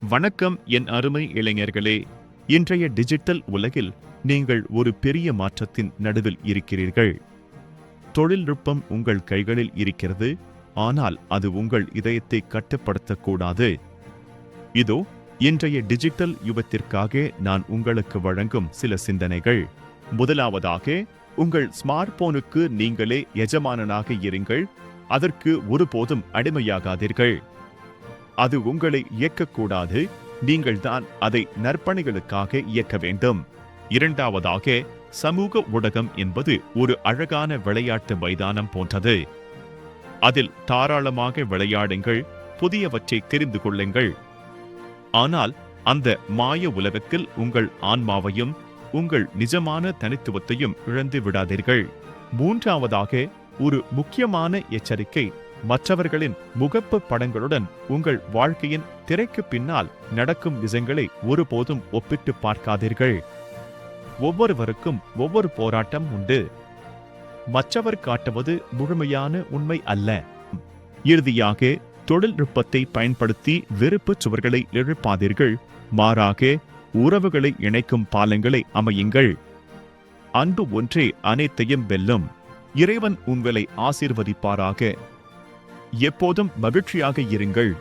வணக்கம் என் அருமை இளைஞர்களே. இன்றைய டிஜிட்டல் உலகில் நீங்கள் ஒரு பெரிய மாற்றத்தின் நடுவில் இருக்கிறீர்கள். தொழில்நுட்பம் உங்கள் கைகளில் இருக்கிறது, ஆனால் அது உங்கள் இதயத்தை கட்டுப்படுத்தக்கூடாது. இதோ இன்றைய டிஜிட்டல் யுகத்திற்காக நான் உங்களுக்கு வழங்கும் சில சிந்தனைகள். முதலாவதாக, உங்கள் ஸ்மார்ட் போனுக்கு நீங்களே எஜமானனாக இருங்கள். அதற்கு ஒருபோதும் அடிமையாகாதீர்கள். அது உங்களை இயக்கக்கூடாது, நீங்கள்தான் அதை நற்பணிகளுக்காக இயக்க வேண்டும். இரண்டாவதாக, சமூக ஊடகம் என்பது ஒரு அழகான விளையாட்டு மைதானம் போன்றது. அதில் தாராளமாக விளையாடுங்கள், புதியவற்றை தெரிந்து கொள்ளுங்கள். ஆனால் அந்த மாய உலகத்தில் உங்கள் ஆன்மாவையும் உங்கள் நிஜமான தனித்துவத்தையும் இழந்து விடாதீர்கள். மூன்றாவதாக, ஒரு முக்கியமான எச்சரிக்கை: மற்றவர்களின் முகப்பு படங்களுடன் உங்கள் வாழ்க்கையின் திரைக்கு பின்னால் நடக்கும் நிஜங்களை ஒருபோதும் ஒப்பிட்டு பார்க்காதீர்கள். ஒவ்வொருவருக்கும் ஒவ்வொரு போராட்டம் உண்டு. மற்றவர் காட்டுவது முழுமையான உண்மை அல்ல. இறுதியாக, தொழில்நுட்பத்தை பயன்படுத்தி வெறுப்பு சுவர்களை எழுப்பாதீர்கள். மாறாக, உறவுகளை இணைக்கும் பாலங்களை அமையுங்கள். அன்பு ஒன்றே அனைத்தையும் வெல்லும். இறைவன் உங்களை ஆசீர்வதிப்பாராக. எப்போதும் மகிழ்ச்சியாக இருங்கள்.